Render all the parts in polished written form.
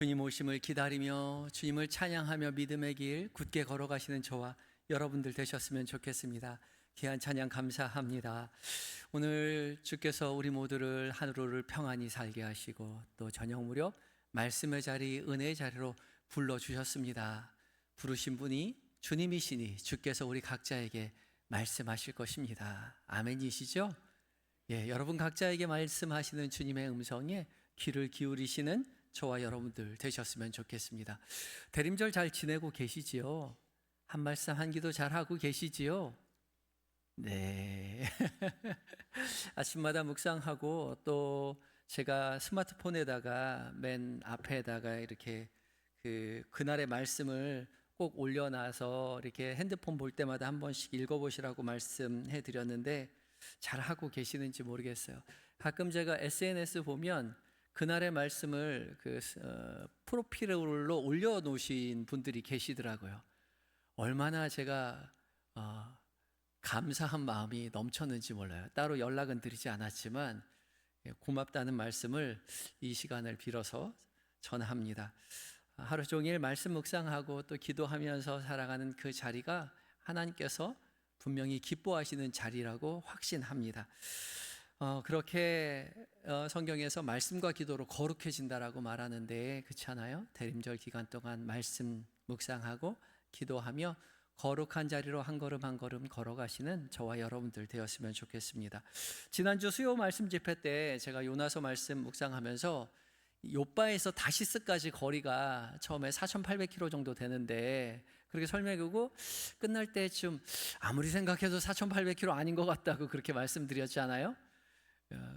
주님 오심을 기다리며 주님을 찬양하며 믿음의 길 굳게 걸어가시는 저와 여러분들 되셨으면 좋겠습니다. 귀한 찬양 감사합니다. 오늘 주께서 우리 모두를 하루를 평안히 살게 하시고 또 저녁 무렵 말씀의 자리, 은혜의 자리로 불러주셨습니다. 부르신 분이 주님이시니 주께서 우리 각자에게 말씀하실 것입니다. 아멘이시죠? 예, 여러분 각자에게 말씀하시는 주님의 음성에 귀를 기울이시는 저와 여러분들 되셨으면 좋겠습니다. 대림절 잘 지내고 계시지요? 한 말씀 한 기도 잘 하고 계시지요? 네. 아침마다 묵상하고 또 제가 스마트폰에다가 맨 앞에다가 이렇게 그날의 말씀을 꼭 올려놔서 이렇게 핸드폰 볼 때마다 한 번씩 읽어보시라고 말씀해 드렸는데 잘 하고 계시는지 모르겠어요. 가끔 제가 SNS 보면 그날의 말씀을 프로필로 올려놓으신 분들이 계시더라고요. 얼마나 제가 감사한 마음이 넘쳤는지 몰라요. 따로 연락은 드리지 않았지만 고맙다는 말씀을 이 시간을 빌어서 전합니다. 하루 종일 말씀 묵상하고 또 기도하면서 살아가는 그 자리가 하나님께서 분명히 기뻐하시는 자리라고 확신합니다. 그렇게 성경에서 말씀과 기도로 거룩해진다라고 말하는데 그렇지 않아요? 대림절 기간 동안 말씀 묵상하고 기도하며 거룩한 자리로 한 걸음 한 걸음 걸어가시는 저와 여러분들 되었으면 좋겠습니다. 지난주 수요 말씀 집회 때 제가 요나서 말씀 묵상하면서 요바에서 다시스까지 거리가 처음에 4,800km 정도 되는데 그렇게 설명하고 끝날 때쯤 아무리 생각해도 4,800km 아닌 것 같다고 그렇게 말씀드렸잖아요.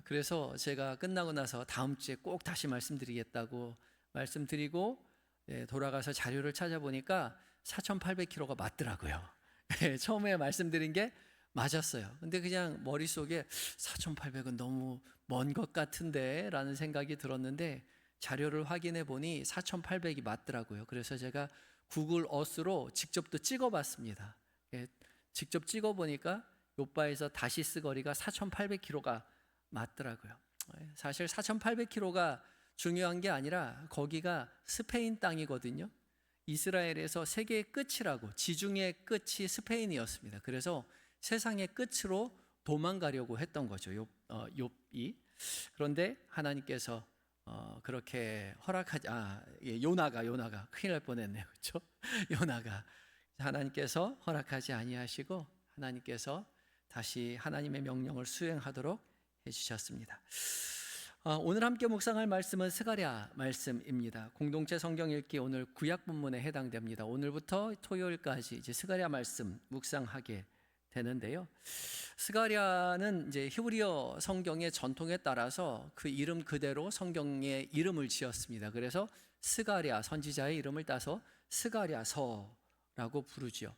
그래서 제가 끝나고 나서 다음 주에 꼭 다시 말씀드리겠다고 말씀드리고 돌아가서 자료를 찾아보니까 4,800km가 맞더라고요. 처음에 말씀드린 게 맞았어요. 근데 그냥 머릿속에 4,800은 너무 먼 것 같은데 라는 생각이 들었는데 자료를 확인해 보니 4,800이 맞더라고요. 그래서 제가 구글 어스로 직접 또 찍어봤습니다. 직접 찍어보니까 요바에서 다시스 거리가 4,800km가 맞더라고요. 사실 4,800km가 중요한 게 아니라 거기가 스페인 땅이거든요. 이스라엘에서 세계의 끝이라고, 지중해 끝이 스페인이었습니다. 그래서 세상의 끝으로 도망가려고 했던 거죠, 욥이. 그런데 하나님께서 그렇게 요나가 큰일 날 뻔했네요, 그렇죠? 요나가 하나님께서 허락하지 아니하시고 하나님께서 다시 하나님의 명령을 수행하도록 해주셨습니다. 오늘 함께 묵상할 말씀은 스가랴 말씀입니다. 공동체 성경 읽기 오늘 구약 본문에 해당됩니다. 오늘부터 토요일까지 이제 스가랴 말씀 묵상하게 되는데요. 스가랴는 이제 히브리어 성경의 전통에 따라서 그 이름 그대로 성경의 이름을 지었습니다. 그래서 스가랴 선지자의 이름을 따서 스가랴서라고 부르죠.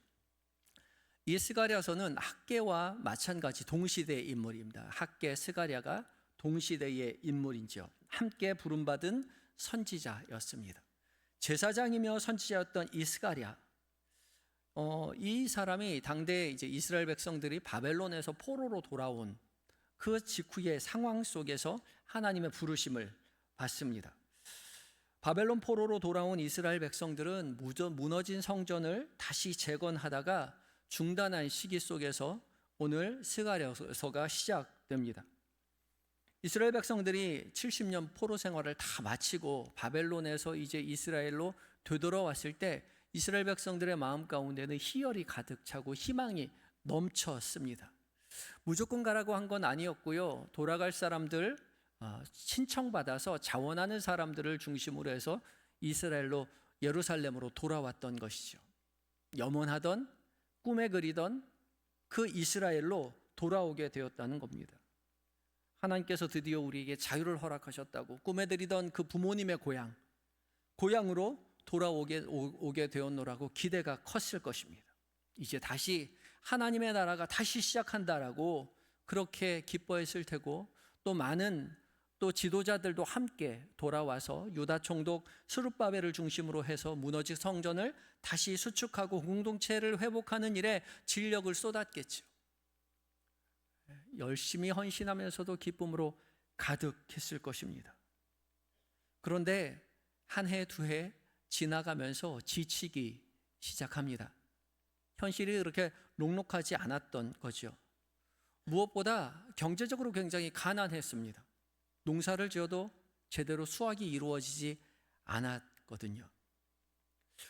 이 스가랴서는 학개와 마찬가지 동시대의 인물입니다. 학개, 스가랴가 동시대의 인물이죠. 함께 부름받은 선지자였습니다. 제사장이며 선지자였던 이 스가랴, 이 사람이 당대 이제 이스라엘 백성들이 바벨론에서 포로로 돌아온 그 직후의 상황 속에서 하나님의 부르심을 받습니다. 바벨론 포로로 돌아온 이스라엘 백성들은 무너진 성전을 다시 재건하다가 중단한 시기 속에서 오늘 스가랴서가 시작됩니다. 이스라엘 백성들이 70년 포로 생활을 다 마치고 바벨론에서 이제 이스라엘로 되돌아왔을 때 이스라엘 백성들의 마음 가운데는 희열이 가득 차고 희망이 넘쳤습니다. 무조건 가라고 한 건 아니었고요. 돌아갈 사람들 신청받아서 자원하는 사람들을 중심으로 해서 이스라엘로 예루살렘으로 돌아왔던 것이죠. 염원하던 꿈에 그리던 그 이스라엘로 돌아오게 되었다는 겁니다. 하나님께서 드디어 우리에게 자유를 허락하셨다고 꿈에 그리던 그 부모님의 고향으로 돌아오게 되었노라고 기대가 컸을 것입니다. 이제 다시 하나님의 나라가 다시 시작한다라고 그렇게 기뻐했을 테고 또 많은 또 지도자들도 함께 돌아와서 유다 총독 스룹바벨을 중심으로 해서 무너진 성전을 다시 수축하고 공동체를 회복하는 일에 진력을 쏟았겠죠. 열심히 헌신하면서도 기쁨으로 가득했을 것입니다. 그런데 한 해, 두 해 지나가면서 지치기 시작합니다. 현실이 그렇게 녹록하지 않았던 거죠. 무엇보다 경제적으로 굉장히 가난했습니다. 농사를 지어도 제대로 수확이 이루어지지 않았거든요.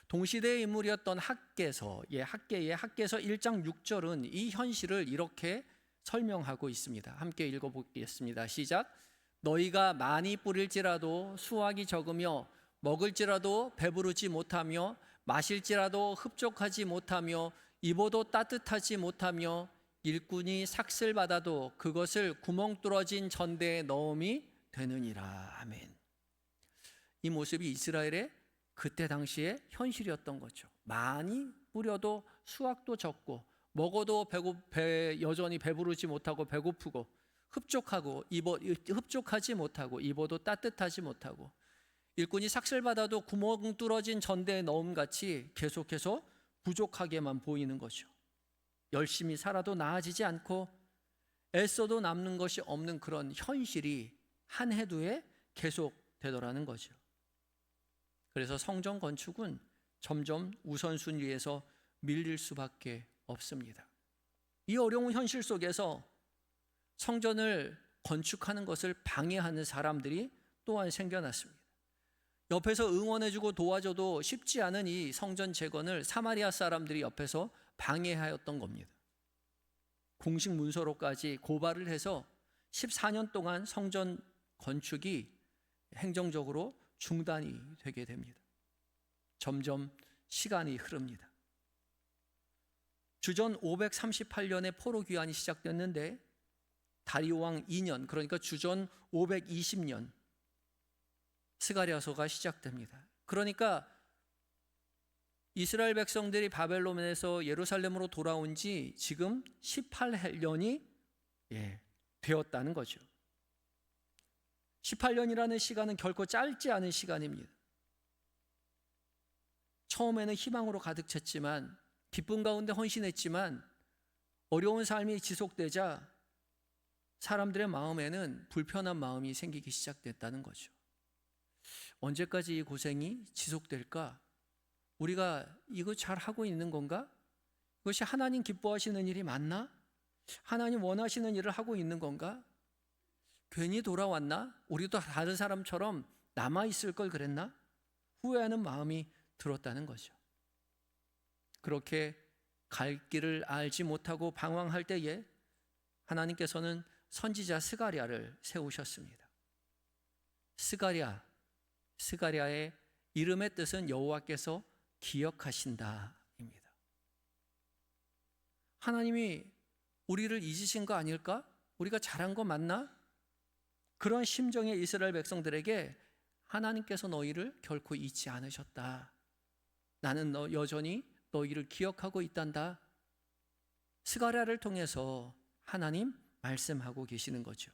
동시대의 인물이었던 학개서 1장 6절은 이 현실을 이렇게 설명하고 있습니다. 함께 읽어보겠습니다. 시작. 너희가 많이 뿌릴지라도 수확이 적으며 먹을지라도 배부르지 못하며 마실지라도 흡족하지 못하며 입어도 따뜻하지 못하며 일꾼이 삭슬 받아도 그것을 구멍 뚫어진 전대에 넣음이 되느니라. 아멘. 이 모습이 이스라엘의 그때 당시의 현실이었던 거죠. 많이 뿌려도 수확도 적고 먹어도 여전히 배부르지 못하고 배고프고 흡족하지 못하고 입어도 따뜻하지 못하고 일꾼이 삭슬받아도 구멍 뚫어진 전대에 넣음같이 계속해서 부족하게만 보이는 거죠. 열심히 살아도 나아지지 않고 애써도 남는 것이 없는 그런 현실이 한 해 두 해 계속되더라는 거죠. 그래서 성전 건축은 점점 우선순위에서 밀릴 수밖에 없습니다. 이 어려운 현실 속에서 성전을 건축하는 것을 방해하는 사람들이 또한 생겨났습니다. 옆에서 응원해주고 도와줘도 쉽지 않은 이 성전 재건을 사마리아 사람들이 옆에서 방해하였던 겁니다. 공식 문서로까지 고발을 해서 14년 동안 성전 건축이 행정적으로 중단이 되게 됩니다. 점점 시간이 흐릅니다. 주전 538년에 포로 귀환이 시작됐는데 다리오 왕 2년, 그러니까 주전 520년 스가랴서가 시작됩니다. 그러니까 이스라엘 백성들이 바벨론에서 예루살렘으로 돌아온 지 지금 18년이 되었다는 거죠. 18년이라는 시간은 결코 짧지 않은 시간입니다. 처음에는 희망으로 가득 찼지만, 기쁨 가운데 헌신했지만 어려운 삶이 지속되자 사람들의 마음에는 불편한 마음이 생기기 시작됐다는 거죠. 언제까지 이 고생이 지속될까? 우리가 이거 잘 하고 있는 건가? 이것이 하나님 기뻐하시는 일이 맞나? 하나님 원하시는 일을 하고 있는 건가? 괜히 돌아왔나? 우리도 다른 사람처럼 남아있을 걸 그랬나? 후회하는 마음이 들었다는 거죠. 그렇게 갈 길을 알지 못하고 방황할 때에 하나님께서는 선지자 스가랴를 세우셨습니다. 스가랴의 이름의 뜻은 여호와께서 기억하신다입니다. 하나님이 우리를 잊으신 거 아닐까? 우리가 잘한 거 맞나? 그런 심정의 이스라엘 백성들에게 하나님께서 너희를 결코 잊지 않으셨다. 나는 여전히 너희를 기억하고 있단다. 스가랴를 통해서 하나님 말씀하고 계시는 거죠.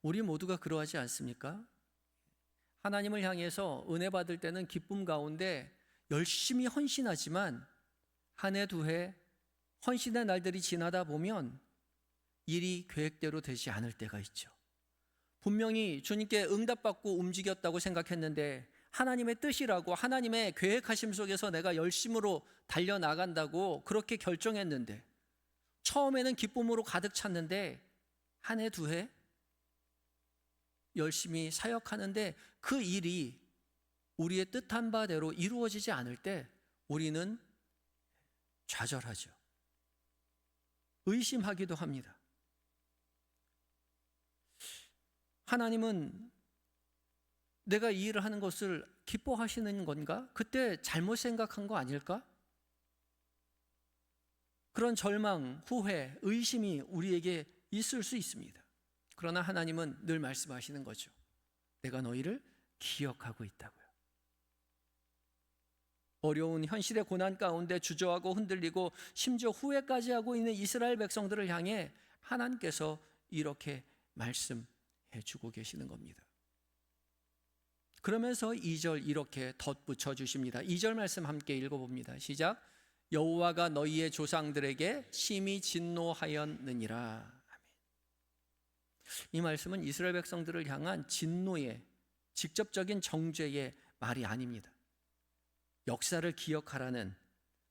우리 모두가 그러하지 않습니까? 하나님을 향해서 은혜 받을 때는 기쁨 가운데 열심히 헌신하지만 한 해 두 해 헌신의 날들이 지나다 보면 일이 계획대로 되지 않을 때가 있죠. 분명히 주님께 응답받고 움직였다고 생각했는데 하나님의 뜻이라고, 하나님의 계획하심 속에서 내가 열심으로 달려나간다고 그렇게 결정했는데, 처음에는 기쁨으로 가득 찼는데 한 해 두 해 열심히 사역하는데 그 일이 우리의 뜻한 바대로 이루어지지 않을 때 우리는 좌절하죠. 의심하기도 합니다. 하나님은 내가 이 일을 하는 것을 기뻐하시는 건가? 그때 잘못 생각한 거 아닐까? 그런 절망, 후회, 의심이 우리에게 있을 수 있습니다. 그러나 하나님은 늘 말씀하시는 거죠. 내가 너희를 기억하고 있다고요. 어려운 현실의 고난 가운데 주저하고 흔들리고 심지어 후회까지 하고 있는 이스라엘 백성들을 향해 하나님께서 이렇게 말씀해 주고 계시는 겁니다. 그러면서 2절 이렇게 덧붙여 주십니다. 2절 말씀 함께 읽어봅니다. 시작. 여호와가 너희의 조상들에게 심히 진노하였느니라. 아멘. 이 말씀은 이스라엘 백성들을 향한 진노의 직접적인 정죄의 말이 아닙니다. 역사를 기억하라는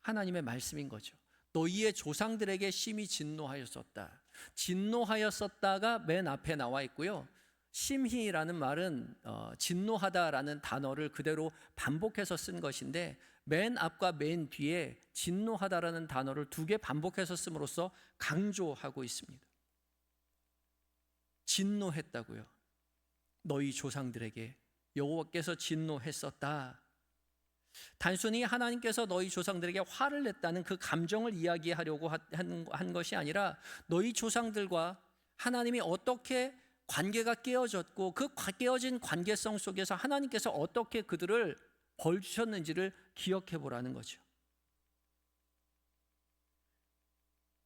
하나님의 말씀인 거죠. 너희의 조상들에게 심히 진노하였었다. 진노하였었다가 맨 앞에 나와 있고요. 심히라는 말은 진노하다라는 단어를 그대로 반복해서 쓴 것인데, 맨 앞과 맨 뒤에 진노하다라는 단어를 두 개 반복해서 씀으로써 강조하고 있습니다. 진노했다고요. 너희 조상들에게 여호와께서 진노했었다. 단순히 하나님께서 너희 조상들에게 화를 냈다는 그 감정을 이야기하려고 한 것이 아니라, 너희 조상들과 하나님이 어떻게 관계가 깨어졌고 그 깨어진 관계성 속에서 하나님께서 어떻게 그들을 벌 주셨는지를 기억해 보라는 거죠.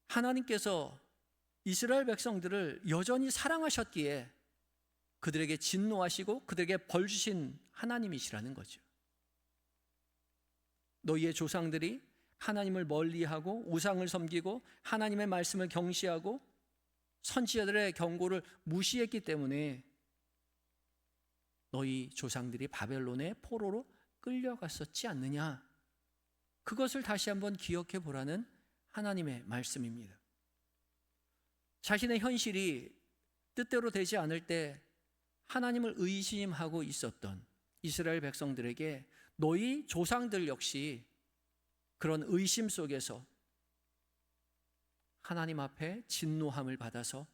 하나님께서 이스라엘 백성들을 여전히 사랑하셨기에 그들에게 진노하시고 그들에게 벌 주신 하나님이시라는 거죠. 너희의 조상들이 하나님을 멀리하고 우상을 섬기고 하나님의 말씀을 경시하고 선지자들의 경고를 무시했기 때문에 너희 조상들이 바벨론의 포로로 끌려갔었지 않느냐. 그것을 다시 한번 기억해 보라는 하나님의 말씀입니다. 자신의 현실이 뜻대로 되지 않을 때 하나님을 의심하고 있었던 이스라엘 백성들에게 너희 조상들 역시 그런 의심 속에서 하나님 앞에 진노함을 받아서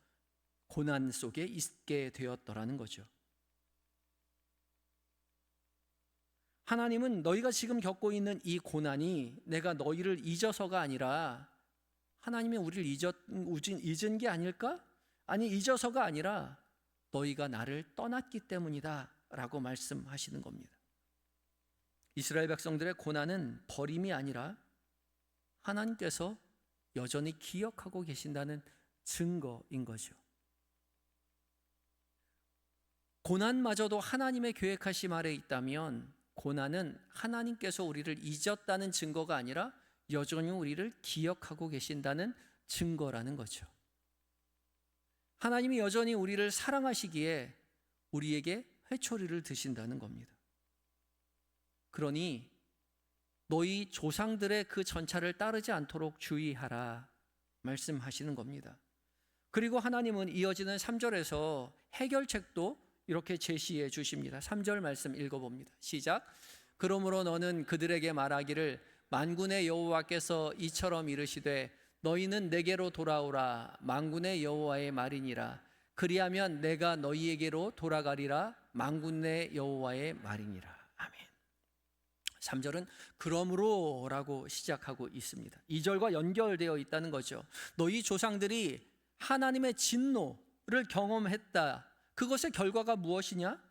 고난 속에 있게 되었더라는 거죠. 하나님은 너희가 지금 겪고 있는 이 고난이 내가 너희를 잊어서가 아니라, 하나님이 우리를 잊은 게 아닐까? 아니, 잊어서가 아니라 너희가 나를 떠났기 때문이다 라고 말씀하시는 겁니다. 이스라엘 백성들의 고난은 버림이 아니라 하나님께서 여전히 기억하고 계신다는 증거인 거죠. 고난마저도 하나님의 계획하심 아래 있다면 고난은 하나님께서 우리를 잊었다는 증거가 아니라 여전히 우리를 기억하고 계신다는 증거라는 거죠. 하나님이 여전히 우리를 사랑하시기에 우리에게 회초리를 드신다는 겁니다. 그러니 너희 조상들의 그 전차를 따르지 않도록 주의하라 말씀하시는 겁니다. 그리고 하나님은 이어지는 3절에서 해결책도 이렇게 제시해 주십니다. 3절 말씀 읽어봅니다. 시작. 그러므로 너는 그들에게 말하기를 만군의 여호와께서 이처럼 이르시되 너희는 내게로 돌아오라. 만군의 여호와의 말이니라. 그리하면 내가 너희에게로 돌아가리라. 만군의 여호와의 말이니라. 아멘. 3절은 그러므로라고 시작하고 있습니다. 2절과 연결되어 있다는 거죠. 너희 조상들이 하나님의 진노를 경험했다. 그것의 결과가 무엇이냐?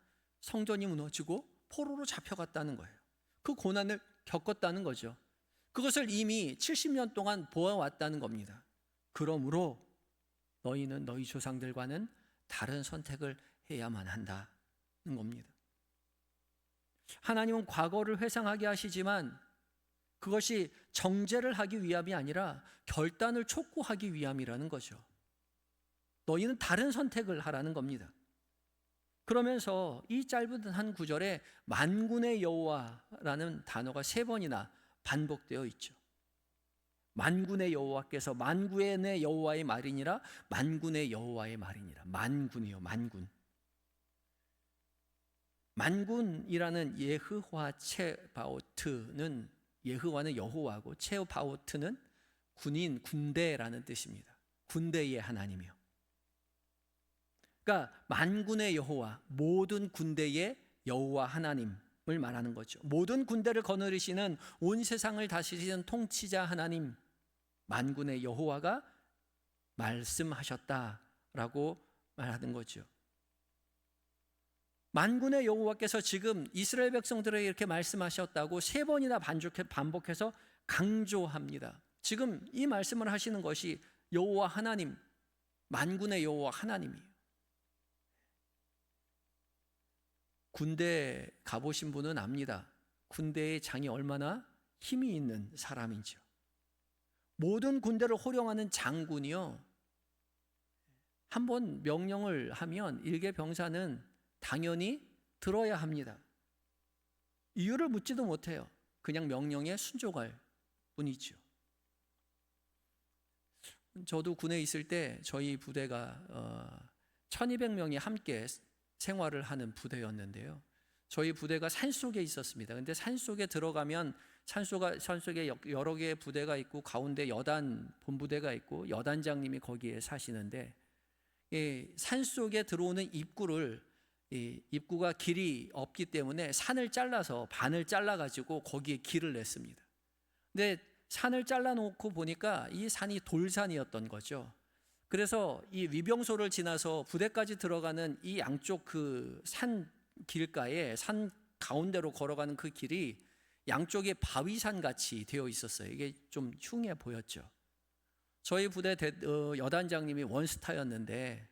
성전이 무너지고 포로로 잡혀갔다는 거예요. 그 고난을 겪었다는 거죠. 그것을 이미 70년 동안 보아왔다는 겁니다. 그러므로 너희는 너희 조상들과는 다른 선택을 해야만 한다는 겁니다. 하나님은 과거를 회상하게 하시지만 그것이 정죄를 하기 위함이 아니라 결단을 촉구하기 위함이라는 거죠. 너희는 다른 선택을 하라는 겁니다. 그러면서 이 짧은 한 구절에 만군의 여호와라는 단어가 3번이나 반복되어 있죠. 만군의 여호와께서 만군의 여호와의 말이니라. 만군의 여호와의 말이니라. 만군이요, 만군. 만군이라는 예흐와 체바오트는, 예흐와는 여호와고 체바오트는 군인, 군대라는 뜻입니다. 군대의 하나님이요. 그러니까 만군의 여호와, 모든 군대의 여호와 하나님을 말하는 거죠. 모든 군대를 거느리시는, 온 세상을 다스리시는 통치자 하나님, 만군의 여호와가 말씀하셨다라고 말하는 거죠. 만군의 여호와께서 지금 이스라엘 백성들에게 이렇게 말씀하셨다고 3번이나 반복해서 강조합니다. 지금 이 말씀을 하시는 것이 여호와 하나님, 만군의 여호와 하나님이에요. 군대 가보신 분은 압니다. 군대의 장이 얼마나 힘이 있는 사람인지요. 모든 군대를 호령하는 장군이요, 한번 명령을 하면 일개 병사는 당연히 들어야 합니다. 이유를 묻지도 못해요. 그냥 명령에 순종할 뿐이죠. 저도 군에 있을 때 저희 부대가 1200명이 함께 생활을 하는 부대였는데요. 저희 부대가 산속에 있었습니다. 근데 산속에 들어가면 산속에 여러 개의 부대가 있고 가운데 여단 본부대가 있고 여단장님이 거기에 사시는데, 산속에 들어오는 입구가 길이 없기 때문에 산을 잘라서 반을 잘라가지고 거기에 길을 냈습니다. 근데 산을 잘라놓고 보니까 이 산이 돌산이었던 거죠. 그래서 이 위병소를 지나서 부대까지 들어가는 이 양쪽 그 산 길가에 산 가운데로 걸어가는 그 길이 양쪽에 바위산 같이 되어 있었어요. 이게 좀 흉해 보였죠. 저희 부대 여단장님이 원스타였는데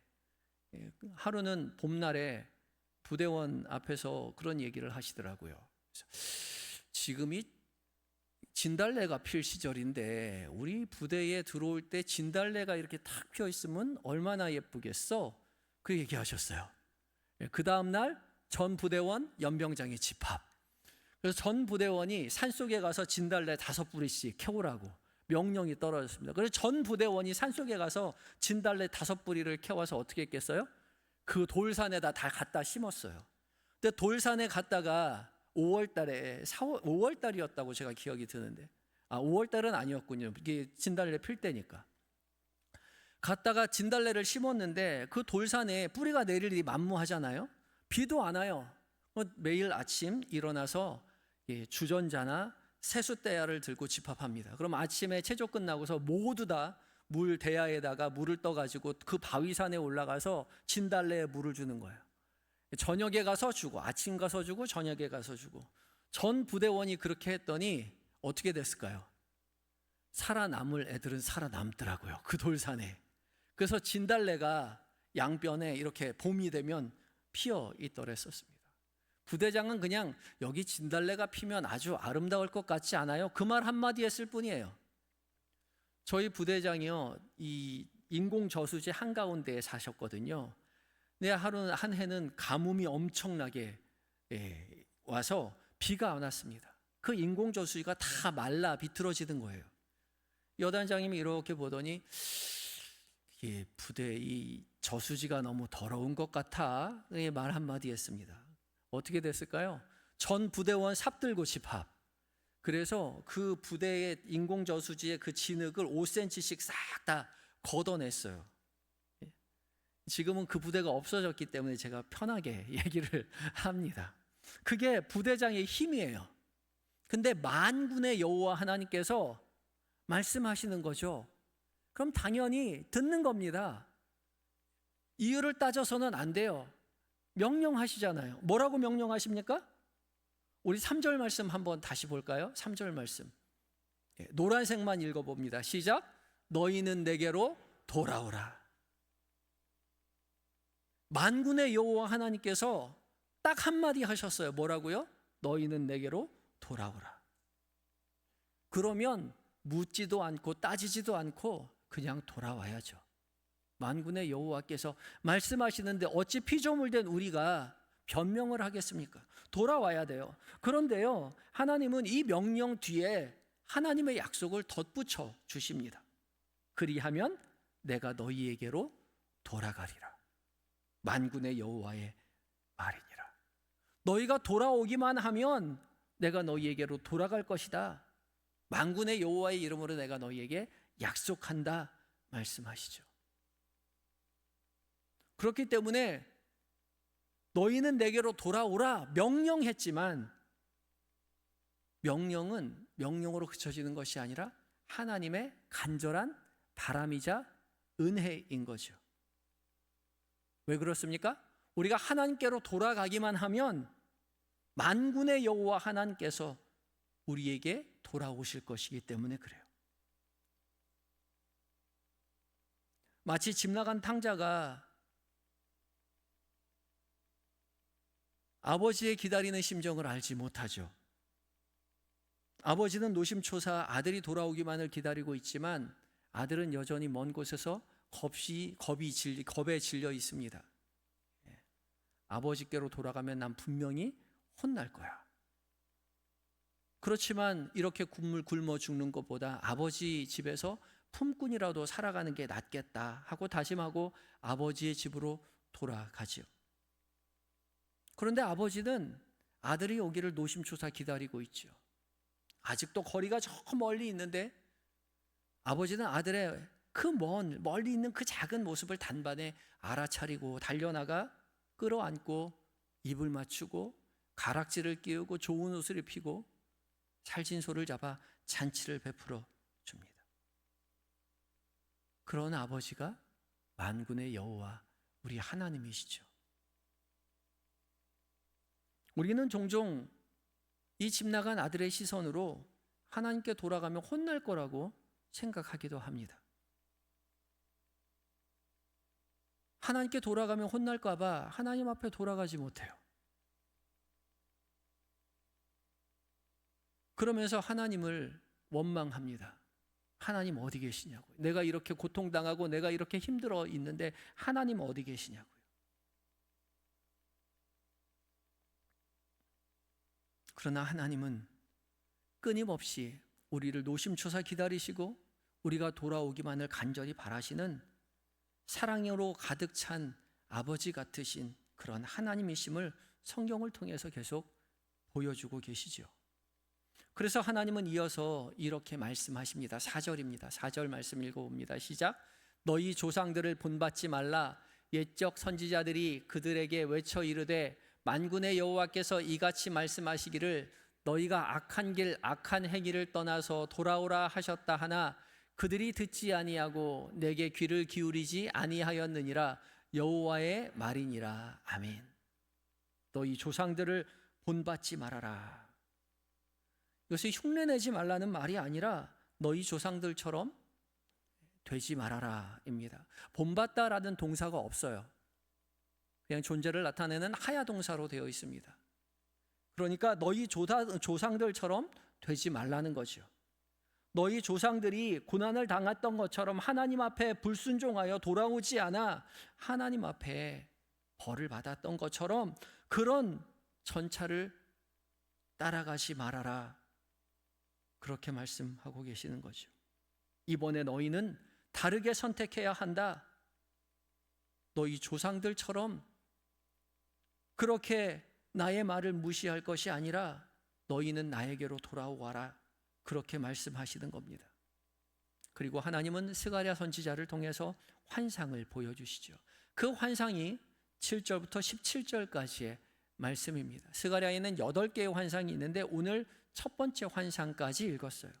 하루는 봄날에 부대원 앞에서 그런 얘기를 하시더라고요. 지금이 진달래가 필 시절인데 우리 부대에 들어올 때 진달래가 이렇게 탁 피어 있으면 얼마나 예쁘겠어? 그 얘기하셨어요. 그 다음 날 전 부대원 연병장의 집합. 그래서 전 부대원이 산속에 가서 진달래 5뿌리씩 캐오라고 명령이 떨어졌습니다. 그래서 전 부대원이 산속에 가서 진달래 5뿌리를 캐와서 어떻게 했겠어요? 그 돌산에다 다 갖다 심었어요. 근데 돌산에 갔다가 5월 달이었다고 제가 기억이 드는데, 5월 달은 아니었군요. 이게 진달래 필 때니까. 갔다가 진달래를 심었는데 그 돌산에 뿌리가 내릴 일이 만무하잖아요. 비도 안 와요. 매일 아침 일어나서 주전자나 세숫대야를 들고 집합합니다. 그럼 아침에 체조 끝나고서 모두 다 물 대야에다가 물을 떠가지고 그 바위산에 올라가서 진달래에 물을 주는 거예요. 저녁에 가서 주고 아침 가서 주고 저녁에 가서 주고. 전 부대원이 그렇게 했더니 어떻게 됐을까요? 살아남을 애들은 살아남더라고요. 그 돌산에. 그래서 진달래가 양변에 이렇게 봄이 되면 피어 있더랬었습니다. 부대장은 그냥 여기 진달래가 피면 아주 아름다울 것 같지 않아요? 그 말 한마디 했을 뿐이에요. 저희 부대장이요, 이 인공저수지 한가운데에 사셨거든요. 근데 한 해는 가뭄이 엄청나게 와서 비가 안 왔습니다. 그 인공저수지가 다 말라 비틀어지는 거예요. 여단장님이 이렇게 보더니 부대 이 저수지가 너무 더러운 것 같아 말 한마디 했습니다. 어떻게 됐을까요? 전 부대원 삽들고 집합. 그래서 그 부대의 인공저수지의 그 진흙을 5cm씩 싹 다 걷어냈어요. 지금은 그 부대가 없어졌기 때문에 제가 편하게 얘기를 합니다. 그게 부대장의 힘이에요. 근데 만군의 여호와 하나님께서 말씀하시는 거죠. 그럼 당연히 듣는 겁니다. 이유를 따져서는 안 돼요. 명령하시잖아요. 뭐라고 명령하십니까? 우리 3절 말씀 한번 다시 볼까요? 3절 말씀. 노란색만 읽어봅니다. 시작. 너희는 내게로 돌아오라. 만군의 여호와 하나님께서 딱 한마디 하셨어요. 뭐라고요? 너희는 내게로 돌아오라. 그러면 묻지도 않고 따지지도 않고 그냥 돌아와야죠. 만군의 여호와께서 말씀하시는데 어찌 피조물 된 우리가 변명을 하겠습니까? 돌아와야 돼요. 그런데요, 하나님은 이 명령 뒤에 하나님의 약속을 덧붙여 주십니다. 그리하면 내가 너희에게로 돌아가리라. 만군의 여호와의 말이니라. 너희가 돌아오기만 하면 내가 너희에게로 돌아갈 것이다. 만군의 여호와의 이름으로 내가 너희에게 약속한다 말씀하시죠. 그렇기 때문에 너희는 내게로 돌아오라 명령했지만 명령은 명령으로 그쳐지는 것이 아니라 하나님의 간절한 바람이자 은혜인 거죠. 왜 그렇습니까? 우리가 하나님께로 돌아가기만 하면 만군의 여호와 하나님께서 우리에게 돌아오실 것이기 때문에 그래요. 마치 집 나간 탕자가 아버지의 기다리는 심정을 알지 못하죠. 아버지는 노심초사 아들이 돌아오기만을 기다리고 있지만 아들은 여전히 먼 곳에서 겁에 질려 있습니다. 아버지께로 돌아가면 난 분명히 혼날 거야. 그렇지만 이렇게 굶어 죽는 것보다 아버지 집에서 품꾼이라도 살아가는 게 낫겠다 하고 다짐하고 아버지의 집으로 돌아가지요. 그런데 아버지는 아들이 오기를 노심초사 기다리고 있죠. 아직도 거리가 저 멀리 있는데 아버지는 아들의 그 멀리 있는 그 작은 모습을 단번에 알아차리고 달려나가 끌어안고 입을 맞추고 가락지를 끼우고 좋은 옷을 입히고 살진소를 잡아 잔치를 베풀어 줍니다. 그런 아버지가 만군의 여호와 우리 하나님이시죠. 우리는 종종 이 집 나간 아들의 시선으로 하나님께 돌아가면 혼날 거라고 생각하기도 합니다. 하나님께 돌아가면 혼날까 봐 하나님 앞에 돌아가지 못해요. 그러면서 하나님을 원망합니다. 하나님 어디 계시냐고요. 내가 이렇게 고통당하고 내가 이렇게 힘들어 있는데 하나님 어디 계시냐고요. 그러나 하나님은 끊임없이 우리를 노심초사 기다리시고 우리가 돌아오기만을 간절히 바라시는 사랑으로 가득 찬 아버지 같으신 그런 하나님이심을 성경을 통해서 계속 보여주고 계시죠. 그래서 하나님은 이어서 이렇게 말씀하십니다. 4절입니다. 4절 말씀 읽어봅니다. 시작. 너희 조상들을 본받지 말라. 옛적 선지자들이 그들에게 외쳐 이르되 만군의 여호와께서 이같이 말씀하시기를 너희가 악한 길 악한 행위를 떠나서 돌아오라 하셨다 하나 그들이 듣지 아니하고 내게 귀를 기울이지 아니하였느니라. 여호와의 말이니라. 아멘. 너희 조상들을 본받지 말아라. 이것이 흉내내지 말라는 말이 아니라 너희 조상들처럼 되지 말아라 입니다. 본받다라는 동사가 없어요. 그냥 존재를 나타내는 하야 동사로 되어 있습니다. 그러니까 너희 조상들처럼 되지 말라는 거죠. 너희 조상들이 고난을 당했던 것처럼 하나님 앞에 불순종하여 돌아오지 않아 하나님 앞에 벌을 받았던 것처럼 그런 전차를 따라가지 말아라. 그렇게 말씀하고 계시는 거죠. 이번에 너희는 다르게 선택해야 한다. 너희 조상들처럼 그렇게 나의 말을 무시할 것이 아니라 너희는 나에게로 돌아오거라. 그렇게 말씀하시는 겁니다. 그리고 하나님은 스가랴 선지자를 통해서 환상을 보여주시죠. 그 환상이 7절부터 17절까지의 말씀입니다. 스가랴에는 8개의 환상이 있는데 오늘 첫 번째 환상까지 읽었어요.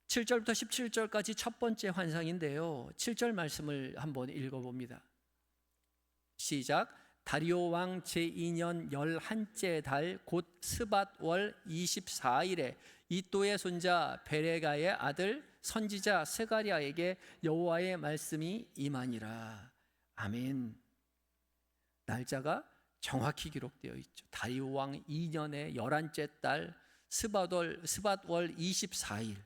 7절부터 17절까지 첫 번째 환상인데요. 7절 말씀을 한번 읽어봅니다. 시작. 다리오 왕 제2년 11째 달 곧 스밧월 24일에 이또의 손자 베레가의 아들 선지자 스가랴에게 여호와의 말씀이 임하니라. 아멘. 날짜가 정확히 기록되어 있죠. 다리오 왕 2년의 11째 달 스밧월 24일.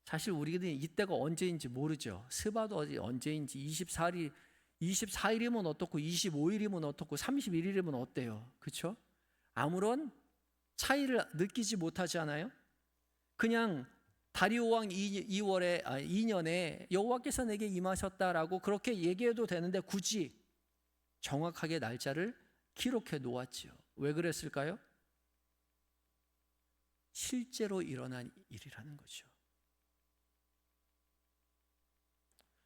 사실 우리는 이때가 언제인지 모르죠. 스밧월이 언제인지 24일이면 어떻고 25일이면 어떻고 31일이면 어때요? 그렇죠? 아무런 차이를 느끼지 못하잖아요. 그냥 다리오 왕 2년에 여호와께서 내게 임하셨다라고 그렇게 얘기해도 되는데 굳이 정확하게 날짜를 기록해 놓았지요. 왜 그랬을까요? 실제로 일어난 일이라는 거죠.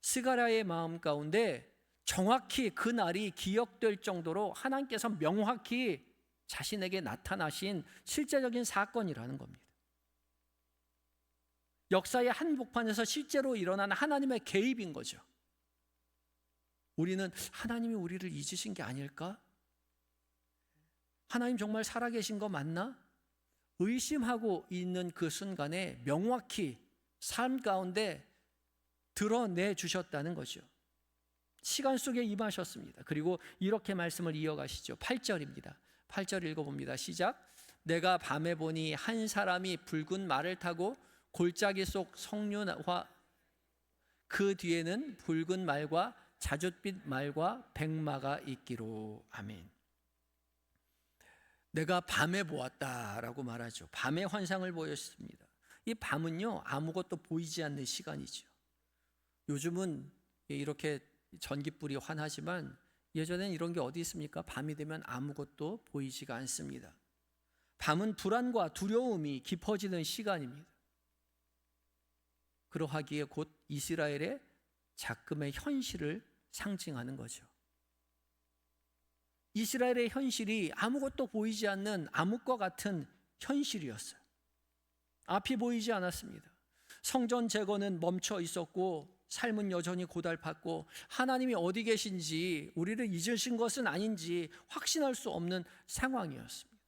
스가랴의 마음 가운데 정확히 그 날이 기억될 정도로 하나님께서 명확히 자신에게 나타나신 실제적인 사건이라는 겁니다. 역사의 한복판에서 실제로 일어난 하나님의 개입인 거죠. 우리는 하나님이 우리를 잊으신 게 아닐까? 하나님 정말 살아계신 거 맞나? 의심하고 있는 그 순간에 명확히 삶 가운데 드러내 주셨다는 거죠. 시간 속에 임하셨습니다. 그리고 이렇게 말씀을 이어가시죠. 8절입니다. 8절 읽어봅니다. 시작. 내가 밤에 보니 한 사람이 붉은 말을 타고 골짜기 속 석류와 그 뒤에는 붉은 말과 자줏빛 말과 백마가 있기로. 아멘. 내가 밤에 보았다라고 말하죠. 밤의 환상을 보였습니다. 이 밤은요, 아무것도 보이지 않는 시간이죠. 요즘은 이렇게 전기불이 환하지만 예전엔 이런 게 어디 있습니까? 밤이 되면 아무것도 보이지가 않습니다. 밤은 불안과 두려움이 깊어지는 시간입니다. 그러하기에 곧 이스라엘의 작금의 현실을 상징하는 거죠. 이스라엘의 현실이 아무것도 보이지 않는 암흑과 같은 현실이었어요. 앞이 보이지 않았습니다. 성전 재건은 멈춰 있었고 삶은 여전히 고달팠고 하나님이 어디 계신지, 우리를 잊으신 것은 아닌지 확신할 수 없는 상황이었습니다.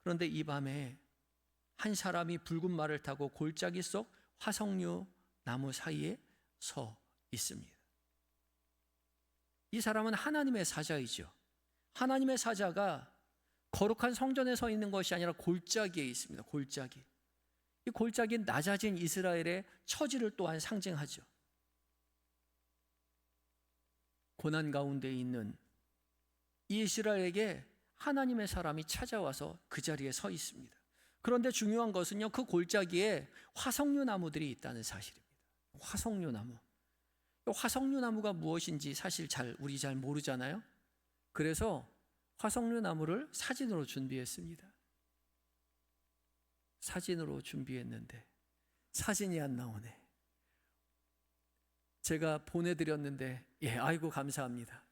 그런데 이 밤에 한 사람이 붉은 말을 타고 골짜기 속 화석류 나무 사이에 서 있습니다. 이 사람은 하나님의 사자이죠. 하나님의 사자가 거룩한 성전에 서 있는 것이 아니라 골짜기에 있습니다. 골짜기. 이 골짜기는 낮아진 이스라엘의 처지를 또한 상징하죠. 고난 가운데 있는 이 이스라엘에게 하나님의 사람이 찾아와서 그 자리에 서 있습니다. 그런데 중요한 것은요, 그 골짜기에 화석류 나무들이 있다는 사실입니다. 화석류 나무. 화석류 나무가 무엇인지 사실 우리 잘 모르잖아요. 그래서 화석류 나무를 사진으로 준비했습니다. 사진으로 준비했는데 사진이 안 나오네. 제가 보내드렸는데, 아이고 감사합니다.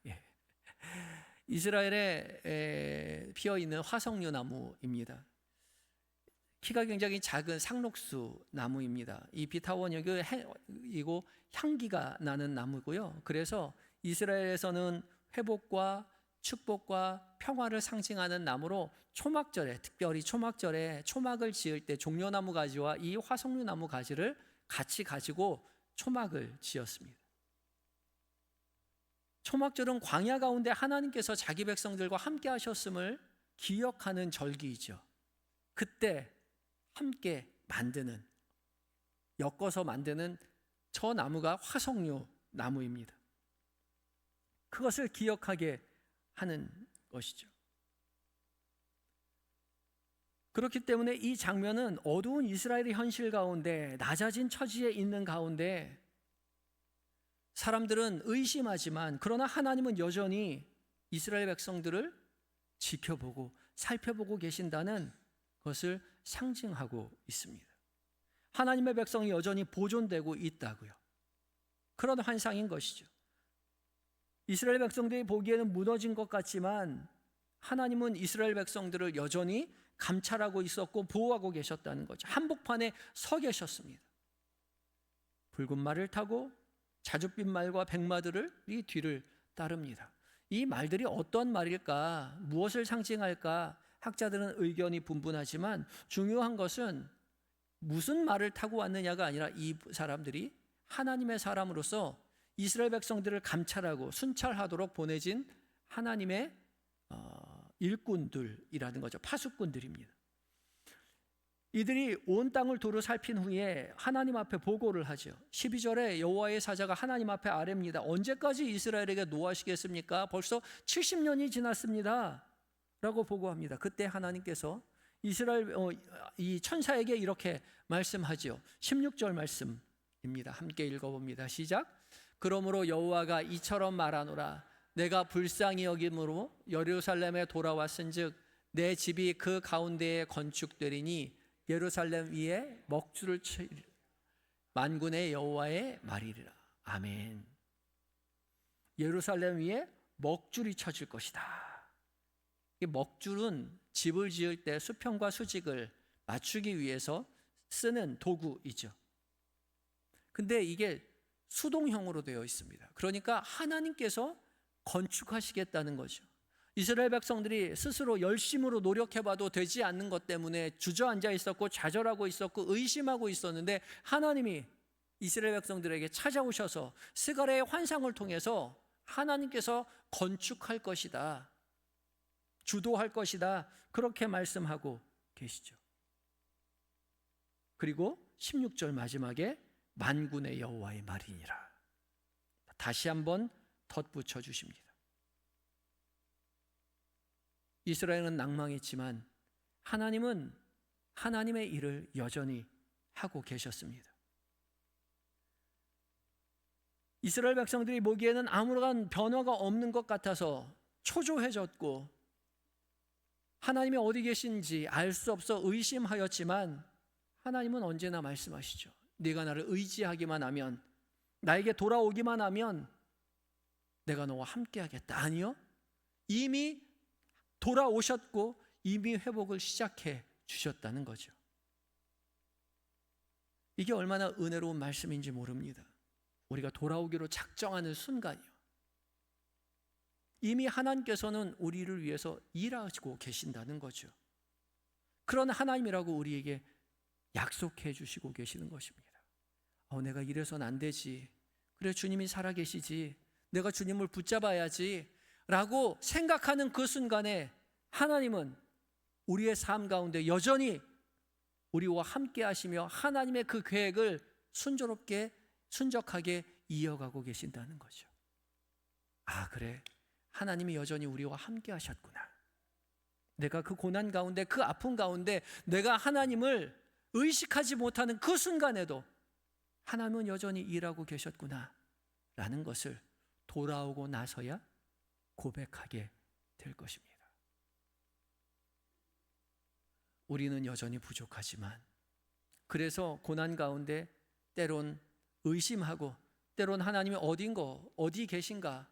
이스라엘에 피어있는 화석류 나무입니다. 키가 굉장히 작은 상록수 나무입니다. 이 비타원이고 향기가 나는 나무고요. 그래서 이스라엘에서는 회복과 축복과 평화를 상징하는 나무로 초막절에, 특별히 초막절에 초막을 지을 때 종려나무 가지와 이 화석류 나무 가지를 같이 가지고 초막을 지었습니다. 초막절은 광야 가운데 하나님께서 자기 백성들과 함께 하셨음을 기억하는 절기이죠. 그때 함께 만드는, 엮어서 만드는 저 나무가 화석류 나무입니다. 그것을 기억하게 하는 것이죠. 그렇기 때문에 이 장면은 어두운 이스라엘의 현실 가운데, 낮아진 처지에 있는 가운데 사람들은 의심하지만, 그러나 하나님은 여전히 이스라엘 백성들을 지켜보고 살펴보고 계신다는 것을 상징하고 있습니다. 하나님의 백성이 여전히 보존되고 있다고요. 그런 환상인 것이죠. 이스라엘 백성들이 보기에는 무너진 것 같지만 하나님은 이스라엘 백성들을 여전히 감찰하고 있었고 보호하고 계셨다는 거죠. 한복판에 서 계셨습니다. 붉은 말을 타고 자줏빛 말과 백마들을 이 뒤를 따릅니다. 이 말들이 어떤 말일까, 무엇을 상징할까, 학자들은 의견이 분분하지만 중요한 것은 무슨 말을 타고 왔느냐가 아니라 이 사람들이 하나님의 사람으로서 이스라엘 백성들을 감찰하고 순찰하도록 보내진 하나님의 일꾼들이라는 거죠. 파수꾼들입니다. 이들이 온 땅을 두루 살핀 후에 하나님 앞에 보고를 하죠. 12절에 여호와의 사자가 하나님 앞에 아뢰입니다. 언제까지 이스라엘에게 노하시겠습니까? 벌써 70년이 지났습니다 라고 보고합니다. 그때 하나님께서 이 천사에게 이렇게 말씀하죠. 16절 말씀입니다. 함께 읽어봅니다. 시작. 그러므로 여호와가 이처럼 말하노라. 내가 불쌍히 여김으로 예루살렘에 돌아왔은즉 내 집이 그 가운데에 건축되리니 예루살렘 위에 먹줄을 치리라. 만군의 여호와의 말이리라. 아멘. 예루살렘 위에 먹줄이 쳐질 것이다. 이 먹줄은 집을 지을 때 수평과 수직을 맞추기 위해서 쓰는 도구이죠. 근데 이게 수동형으로 되어 있습니다. 그러니까 하나님께서 건축하시겠다는 거죠. 이스라엘 백성들이 스스로 열심으로 노력해봐도 되지 않는 것 때문에 주저앉아 있었고 좌절하고 있었고 의심하고 있었는데 하나님이 이스라엘 백성들에게 찾아오셔서 스가랴의 환상을 통해서 하나님께서 건축할 것이다, 주도할 것이다, 그렇게 말씀하고 계시죠. 그리고 16절 마지막에 만군의 여호와의 말이니라. 다시 한번 덧붙여 주십니다. 이스라엘은 낭망했지만 하나님은 하나님의 일을 여전히 하고 계셨습니다. 이스라엘 백성들이 보기에는 아무런 변화가 없는 것 같아서 초조해졌고 하나님이 어디 계신지 알 수 없어 의심하였지만 하나님은 언제나 말씀하시죠. 네가 나를 의지하기만 하면, 나에게 돌아오기만 하면 내가 너와 함께하겠다. 아니요, 이미 돌아오셨고 이미 회복을 시작해 주셨다는 거죠. 이게 얼마나 은혜로운 말씀인지 모릅니다. 우리가 돌아오기로 작정하는 순간이요, 이미 하나님께서는 우리를 위해서 일하시고 계신다는 거죠. 그런 하나님이라고 우리에게 약속해 주시고 계시는 것입니다. 내가 이래서는 안 되지, 그래 주님이 살아계시지, 내가 주님을 붙잡아야지 라고 생각하는 그 순간에 하나님은 우리의 삶 가운데 여전히 우리와 함께 하시며 하나님의 그 계획을 순조롭게 순적하게 이어가고 계신다는 거죠. 아, 그래, 하나님이 여전히 우리와 함께 하셨구나. 내가 그 고난 가운데, 그 아픔 가운데 내가 하나님을 의식하지 못하는 그 순간에도 하나님은 여전히 일하고 계셨구나 라는 것을 돌아오고 나서야 고백하게 될 것입니다. 우리는 여전히 부족하지만, 그래서 고난 가운데 때론 의심하고 때론 하나님이 어디 계신가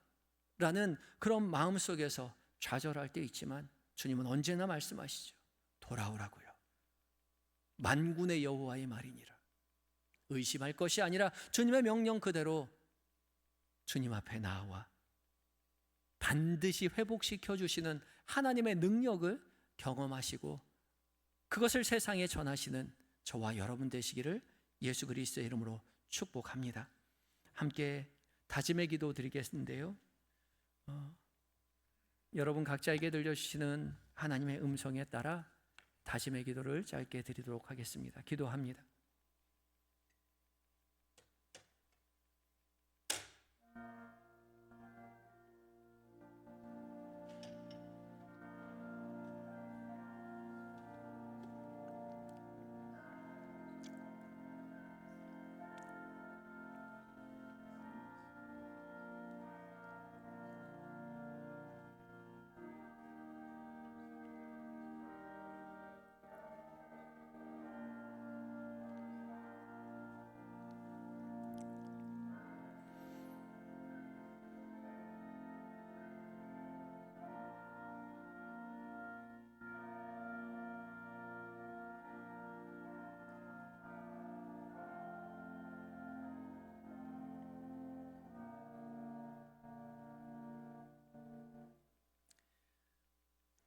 라는 그런 마음 속에서 좌절할 때 있지만 주님은 언제나 말씀하시죠. 돌아오라고요. 만군의 여호와의 말이니라. 의심할 것이 아니라 주님의 명령 그대로 주님 앞에 나와 반드시 회복시켜 주시는 하나님의 능력을 경험하시고 그것을 세상에 전하시는 저와 여러분 되시기를 예수 그리스도의 이름으로 축복합니다. 함께 다짐의 기도 드리겠는데요, 여러분 각자에게 들려주시는 하나님의 음성에 따라 다짐의 기도를 짧게 드리도록 하겠습니다. 기도합니다.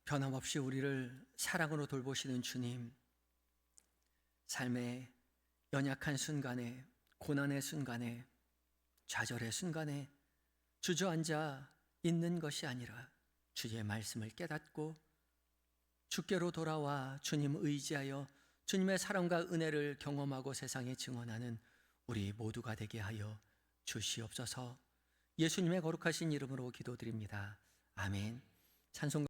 변함없이 우리를 사랑으로 돌보시는 주님, 삶의 연약한 순간에, 고난의 순간에, 좌절의 순간에 주저앉아 있는 것이 아니라 주의 말씀을 깨닫고 주께로 돌아와 주님 의지하여 주님의 사랑과 은혜를 경험하고 세상에 증언하는 우리 모두가 되게 하여 주시옵소서. 예수님의 거룩하신 이름으로 기도드립니다. 아멘. 찬송